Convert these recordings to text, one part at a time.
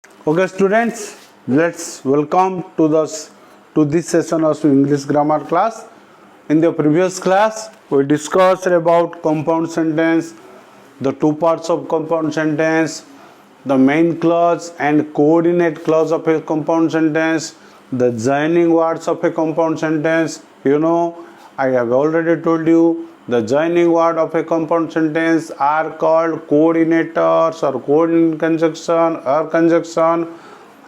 Okay, students, let's welcome to this session of English grammar class. In the previous class, we discussed about compound sentence, the two parts of compound sentence, the main clause and coordinate clause of a compound sentence, the joining words of a compound sentence. I have already told you the joining word of a compound sentence are called coordinators or coordinate conjunction or conjunction,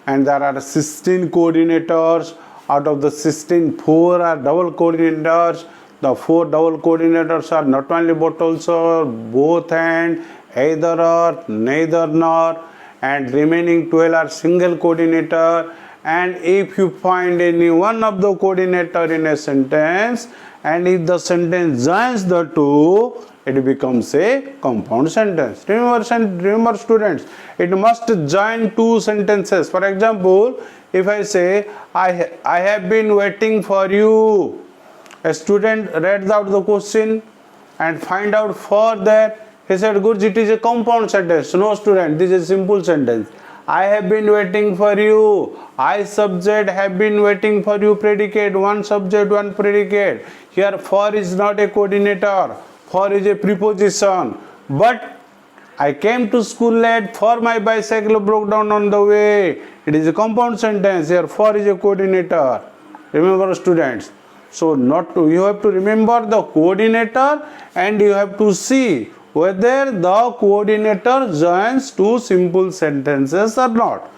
and there are 16 coordinators. Out of the 16, 4 are double coordinators. The 4 double coordinators are not only but also both and, either or, neither nor, and remaining 12 are single coordinator. And if you find any one of the coordinator in a sentence, and if the sentence joins the two, it becomes a compound sentence. Remember students, it must join two sentences. For example, if I say, I have been waiting for you. A student reads out the question and find out for that. He said, good, it is a compound sentence. No student, this is a simple sentence. I have been waiting for you. I subject, have been waiting for you, predicate, one subject, one predicate. Here for is not a coordinator, for is a preposition. But I came to school late, for my bicycle broke down on the way. It is a compound sentence. Here for is a coordinator. Remember students. So you have to remember the coordinator, and you have to see whether the coordinator joins two simple sentences or not.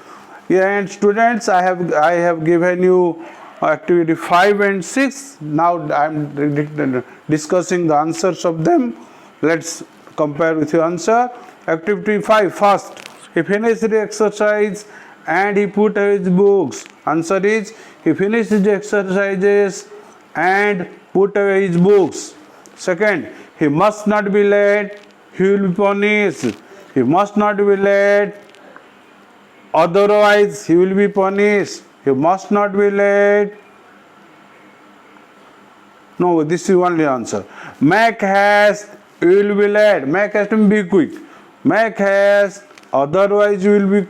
And students, I have given you activity 5 and 6. Now I am discussing the answers of them. Let's compare with your answer. Activity 5 first. He finished the exercise and he put away his books. Answer is, he finished the exercises and put away his books. Second, he must not be late. He will be punished. He must not be late. Otherwise, he will be punished. He must not be late. No, this is only answer. Make haste. You will be late. Make haste and be quick. Make haste. Otherwise, you will be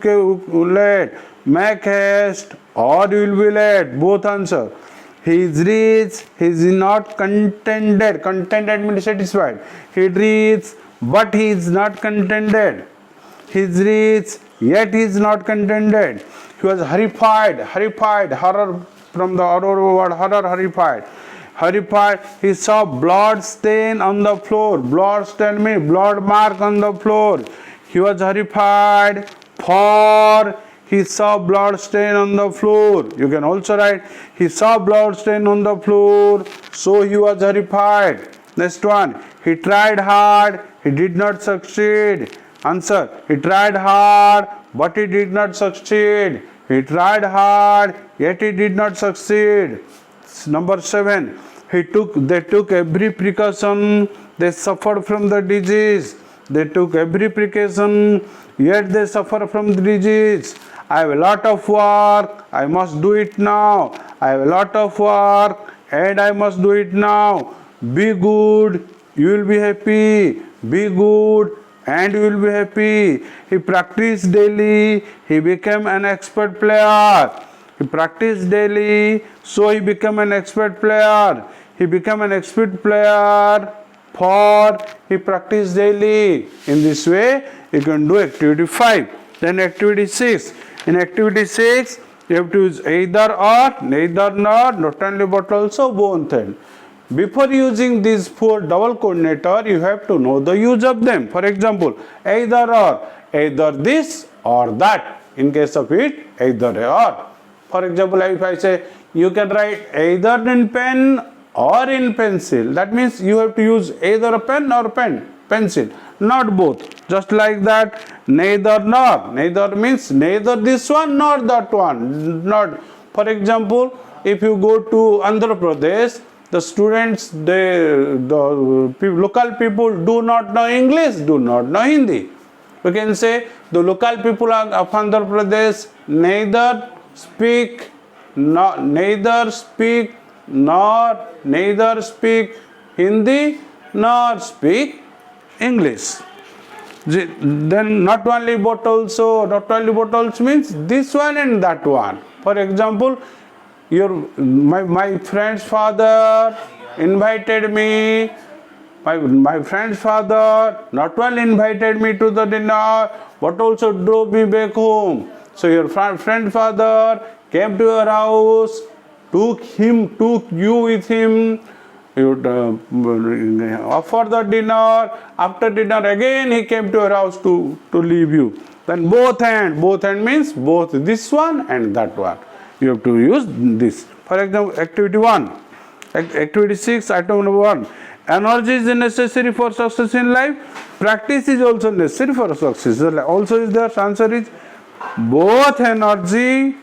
late. Make haste or you will be late. Both answer. He is rich. He is not contented. Contented means satisfied. He reads, but he is not contented. He is rich, yet he is not contented. He was horrified. Horror from the horror word horrified. He saw blood stain on the floor. Blood stain means blood mark on the floor. He was horrified, for he saw blood stain on the floor. You can also write, he saw blood stain on the floor, so he was horrified. Next one, he tried hard, he did not succeed. Answer, he tried hard, but he did not succeed. He tried hard, yet he did not succeed. Number 7, they took every precaution, they suffered from the disease. They took every precaution, yet they suffer from the disease. I have a lot of work, I must do it now. I have a lot of work, and I must do it now. Be good, you will be happy. Be good, and you will be happy. He practiced daily, he became an expert player. He practiced daily, so he became an expert player. He became an expert player, for he practiced daily. In this way, you can do activity 5. Then activity 6. In activity 6, you have to use either or, neither nor, not only but also both and. Before using these 4 double coordinator, you have to know the use of them. For example, either or, either this or that. In case of it, either or. For example, if I say, you can write either in pen or in pencil. That means you have to use either a pen or pencil, not both. Just like that, neither nor. Neither means neither this one nor that one. Not. For example, if you go to Andhra Pradesh, the students, the local people do not know English, do not know Hindi. We can say the local people of Andhra Pradesh neither speak Hindi nor speak English. Then not only bottles, so not only bottles means this one and that one. For example, my friend's father invited me. My friend's father not only invited me to the dinner, but also drove me back home. So your friend's father came to your house, took you with him. You offer the dinner. After dinner, again he came to your house to leave you. Then both hand means both this one and that one. You have to use this. For example, activity 1. Activity 6, item number 1. Energy is necessary for success in life. Practice is also necessary for success. Also is there, answer is both energy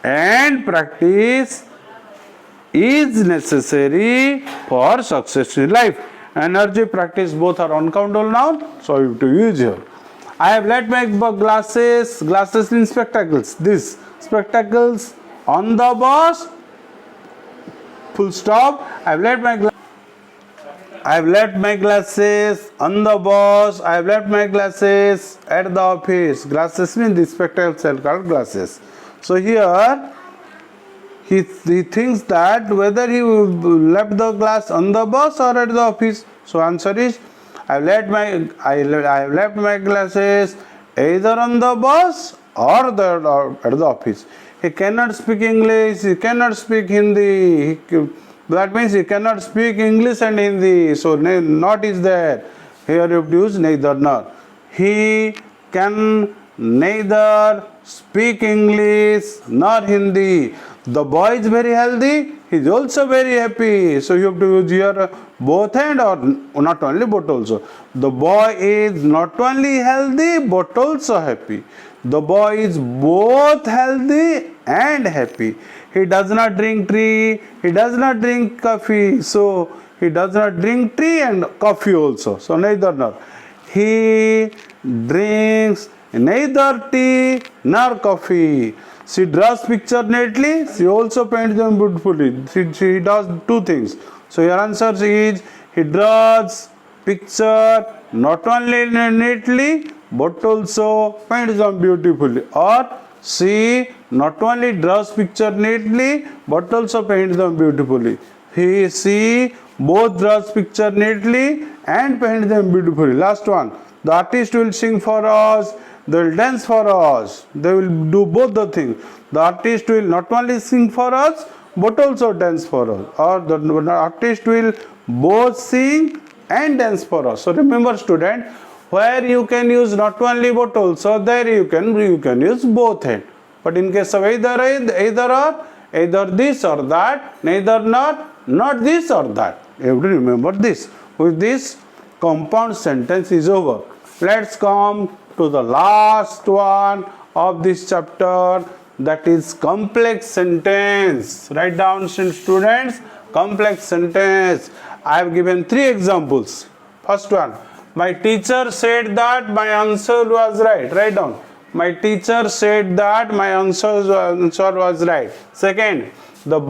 and practice is necessary for success in life. Energy, practice both are uncountable noun, so you have to use here. I have let my glasses in spectacles. This spectacles on the bus. Full stop. I have let my glasses on the bus. I have left my glasses at the office. Glasses means the spectacles are called glasses. So here he thinks that whether he left the glass on the bus or at the office. So answer is I have left my glasses either on the bus or at the office. He cannot speak English. He cannot speak Hindi. That means he cannot speak English and Hindi. So not is there. Here you have to use neither nor. He can neither speak English nor Hindi. The boy is very healthy. He is also very happy. So you have to use here both hand or not only but also. The boy is not only healthy but also happy. The boy is both healthy and happy. He does not drink tea. He does not drink coffee. So he does not drink tea and coffee also. So neither nor. He drinks neither tea nor coffee. She draws picture neatly. She also paints them beautifully. She does two things. So your answer is he draws picture not only neatly but also paints them beautifully. Or she not only draws picture neatly but also paints them beautifully. She both draws picture neatly and paints them beautifully. Last one. The artist will sing for us. They will dance for us. They will do both the things. The artist will not only sing for us but also dance for us. Or the artist will both sing and dance for us. So remember, student, where you can use not only but also, there you can use both hand. But in case of either or, either this or that, neither not this or that. You have to remember this. With this, compound sentence is over. Let's come to the last one of this chapter, that is complex sentence. Write down, students, complex sentence. I have given 3 examples. First one, my teacher said that my answer was right. Write down. My teacher said that my answer was right. Second, the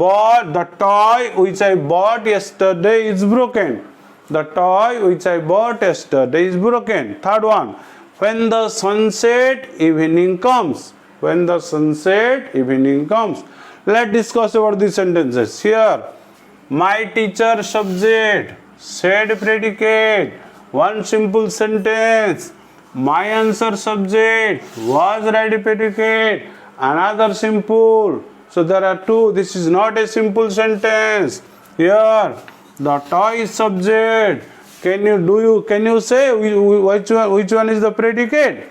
toy which I bought yesterday is broken. The toy which I bought yesterday is broken. Third one, when the sunset evening comes. When the sunset evening comes. Let's discuss about these sentences. Here, my teacher subject, said predicate, one simple sentence. My answer subject, was right predicate, another simple. So there are 2. This is not a simple sentence. Here, the toy is subject. Can you say which one is the predicate?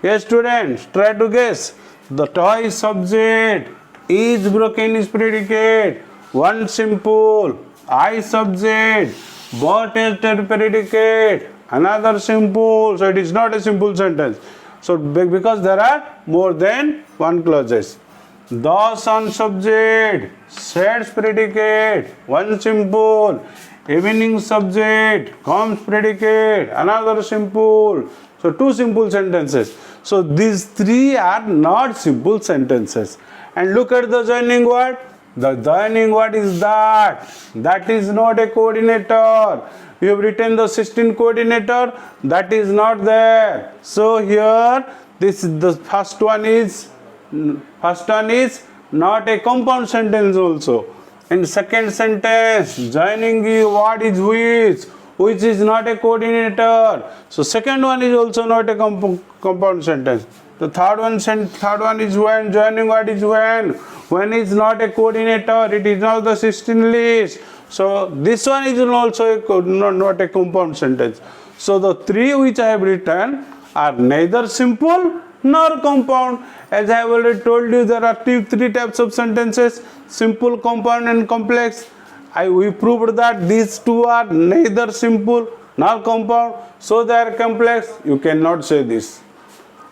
Yes, students, try to guess. The toy is subject, is broken is predicate, one simple, I subject, bought is predicate, another simple. So it is not a simple sentence. So because there are more than one clauses. The sun subject, said predicate, one simple, evening subject, comes predicate, another simple. So 2 simple sentences. So these 3 are not simple sentences. And look at the joining word. The joining word is that. That is not a coordinator. You have written the 16 coordinator. That is not there. So here, this is the first one is not a compound sentence also. In second sentence, joining the word is which is not a coordinator. So second one is also not a compound sentence. The third one is when, joining word is when is not a coordinator, it is not the 16 list. So this one is also not a compound sentence. So the three which I have written are neither simple nor compound. As I have already told you, there are three types of sentences: simple, compound and complex. We proved that these two are neither simple nor compound, so they are complex. You cannot say this.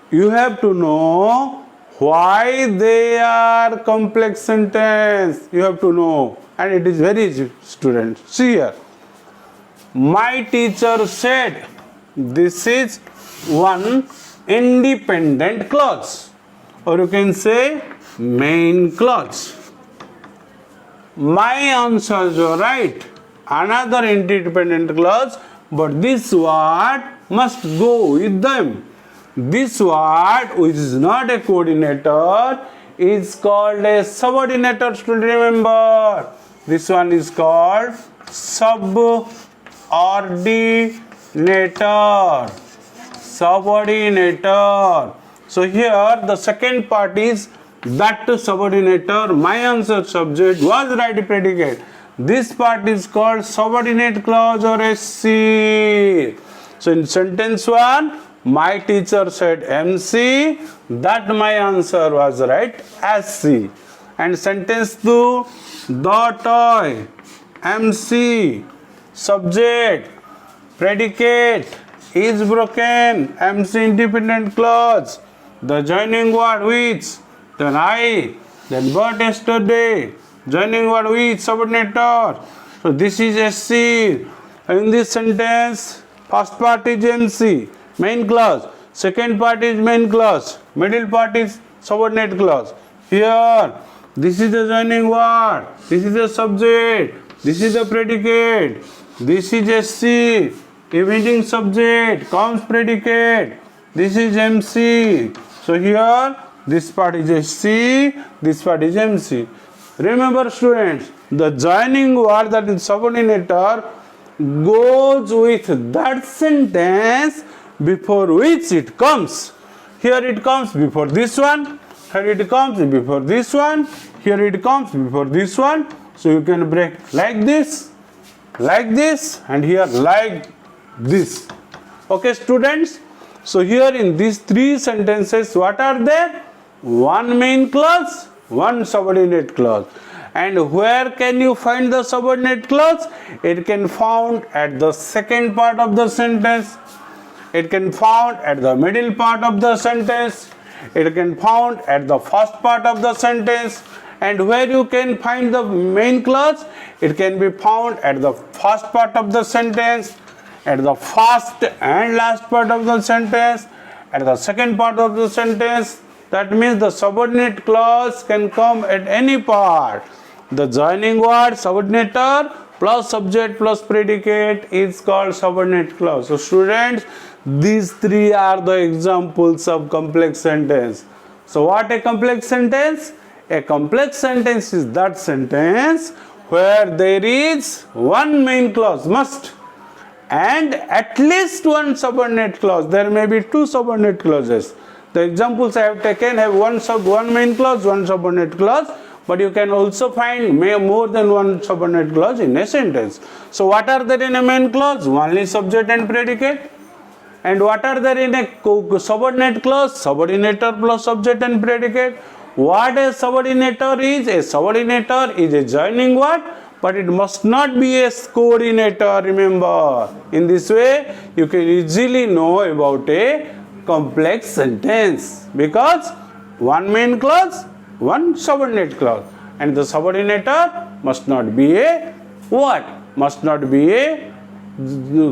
You have to know why they are complex sentence. You have to know, and it is very easy, students. See here. My teacher said, this is one independent clause, or you can say main clause. My answers are right. Another independent clause, but this word must go with them. This word, which is not a coordinator, is called a subordinator. Student, remember, this one is called subordinator. Subordinator. So here the second part is that subordinator. My answer subject was right predicate. This part is called subordinate clause or SC. So in sentence 1, my teacher said MC, that my answer was right SC. And sentence 2, the toy, MC, subject, predicate, is broken, MC independent clause, the joining word which, then I, then but yesterday, joining word which, subordinator. So this is SC. In this sentence, first part is MC, main clause, second part is main clause, middle part is subordinate clause. Here, this is the joining word, this is the subject, this is the predicate, this is SC, emitting subject, comes predicate, this is MC. So here, this part is SC, this part is MC. Remember students, the joining word, that is subordinator, goes with that sentence before which it comes. Here it comes before this one, here it comes before this one, here it comes before this one. So you can break like this, and here like this. Okay students, so here in these three sentences, what are there? One main clause, one subordinate clause. And where can you find the subordinate clause? It can found at the second part of the sentence, it can found at the middle part of the sentence, it can found at the first part of the sentence. And where you can find the main clause? It can be found at the first part of the sentence, at the first and last part of the sentence, at the second part of the sentence. That means the subordinate clause can come at any part. The joining word, subordinator, plus subject plus predicate is called subordinate clause. So students, these three are the examples of complex sentence. So what a complex sentence? A complex sentence is that sentence where there is one main clause, must, and at least one subordinate clause. There may be two subordinate clauses. The examples I have taken have one main clause, one subordinate clause, but you can also find more than one subordinate clause in a sentence. So what are there in a main clause? Only subject and predicate. And what are there in a subordinate clause? Subordinator plus subject and predicate. What a subordinator is? A subordinator is a joining word, but it must not be a coordinator, remember. In this way, you can easily know about a complex sentence, because one main clause, one subordinate clause, and the subordinator must not be a what? Must not be a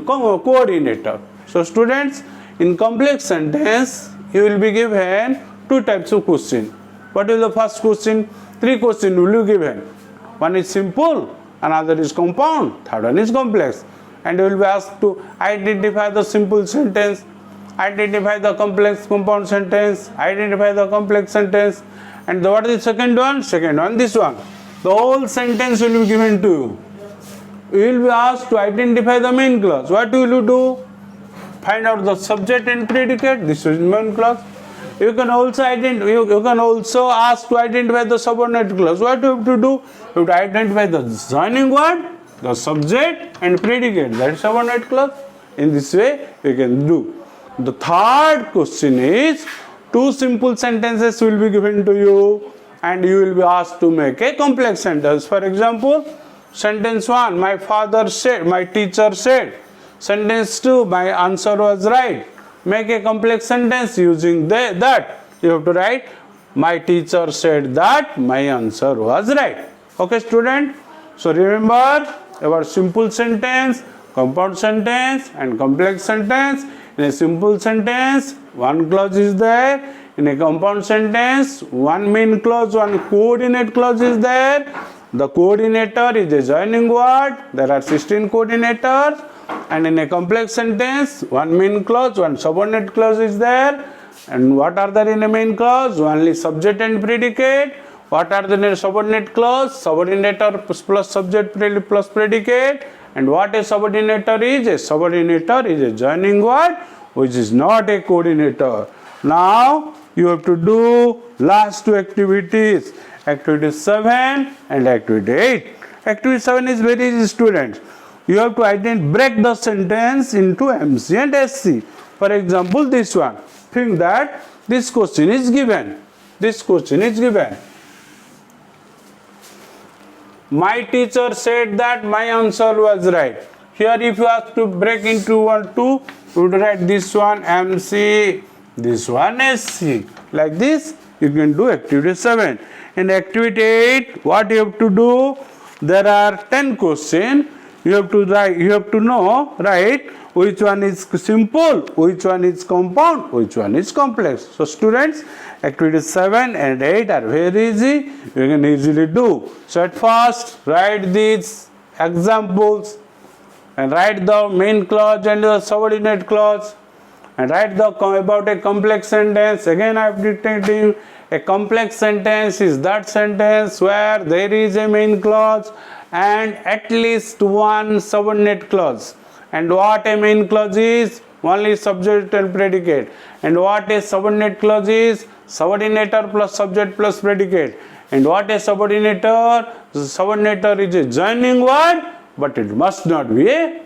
coordinator. So students, in complex sentence, you will be given two types of question. What is the first question? Three questions will be given. One is simple, another is compound, third one is complex. And you will be asked to identify the simple sentence, identify the complex compound sentence, identify the complex sentence. And what is the second one? Second one, this one. The whole sentence will be given to you. You will be asked to identify the main clause. What will you do? Find out the subject and predicate. This is main clause. You can also ask to identify the subordinate clause. What you have to do? You have to identify the joining word, the subject and predicate. That is subordinate clause. In this way we can do. The third question is, two simple sentences will be given to you and you will be asked to make a complex sentence. For example, sentence 1, my father said, my teacher said. Sentence 2, my answer was right. Make a complex sentence using that. You have to write, my teacher said that my answer was right. Okay, student? So remember about simple sentence, compound sentence and complex sentence. In a simple sentence, one clause is there. In a compound sentence, one main clause, one coordinate clause is there. The coordinator is a joining word. There are 16 coordinators. And in a complex sentence, one main clause, one subordinate clause is there. And what are there in a main clause? Only subject and predicate. What are there in a subordinate clause? Subordinator plus subject plus predicate. And what a subordinator is? A subordinator is a joining word which is not a coordinator. Now you have to do last two activities. Activity 7 and activity 8. Activity 7 is very easy, students. You have to break the sentence into MC and SC. For example, this one. Think that this question is given. This question is given. My teacher said that my answer was right. Here if you have to break into 1, 2, you would write this one MC, this one SC. Like this, you can do activity 7. In activity 8, what you have to do? There are 10 questions. You have to write, you have to know, right, which one is simple, which one is compound, which one is complex. So students, activities 7 and 8 are very easy. You can easily do. So at first, write these examples and write the main clause and the subordinate clause and write about a complex sentence. Again, I am dictating. A complex sentence is that sentence where there is a main clause and at least one subordinate clause. And what a main clause is? Only subject and predicate. And what a subordinate clause is? Subordinator plus subject plus predicate. And what a subordinator? The subordinator is a joining word, but it must not be a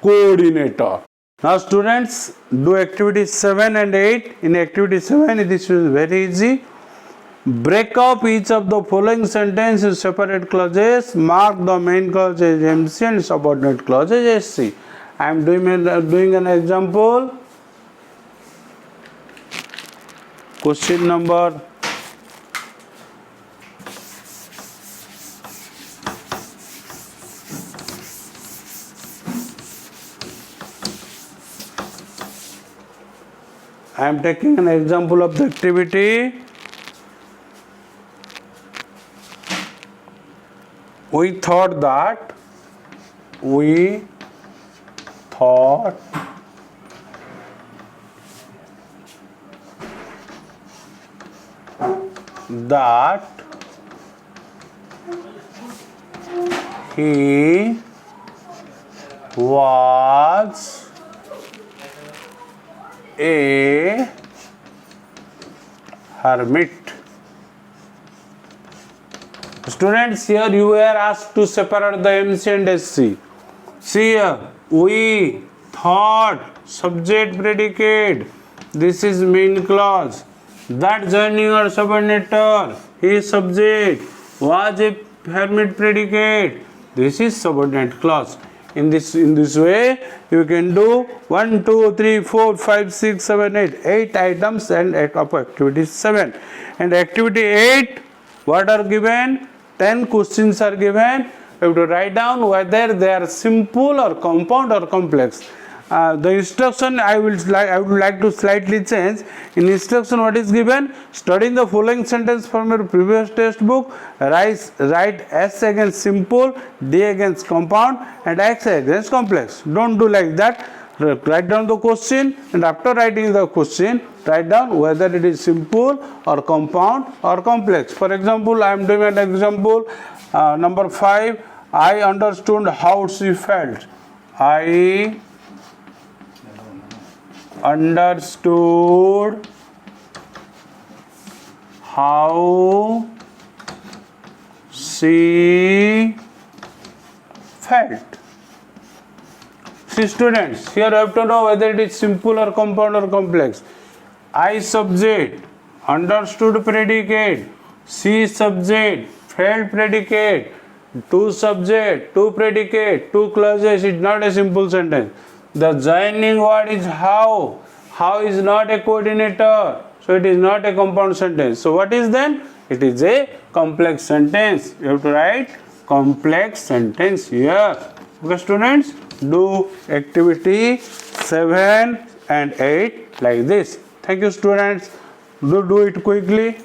coordinator. Now students, do activity 7 and 8. In activity 7, this is very easy. Break up each of the following sentences in separate clauses. Mark the main clause as MC and subordinate clause as SC. I am doing an example. Question number 1. I am taking an example of the activity. We thought that he was a hermit. Students, here you were asked to separate the MC and SC. See here, we thought, subject predicate. This is main clause. That joining or subordinator, his subject, was a hermit predicate. This is subordinate clause. In this way, you can do 1, 2, 3, 4, 5, 6, 7, 8. 8 items and of activity 7. And activity 8, what are given? 10 questions are given. You have to write down whether they are simple or compound or complex. the instruction I would like to slightly change. In instruction, what is given? Studying the following sentence from your previous textbook. Write S against simple, D against compound, and X against complex. Don't do like that. Write down the question, and after writing the question, write down whether it is simple or compound or complex. For example, I am doing an example. Number 5. I understood how she felt. I understood how she felt. See students, here you have to know whether it is simple or compound or complex. I subject, understood predicate, she subject, felt predicate, to subject, to predicate, two clauses is not a simple sentence. The joining word is how. How is not a coordinator, so it is not a compound sentence. So what is then? It is a complex sentence. You have to write complex sentence here. Okay students, do activity 7 and 8 like this. Thank you students. Do it quickly.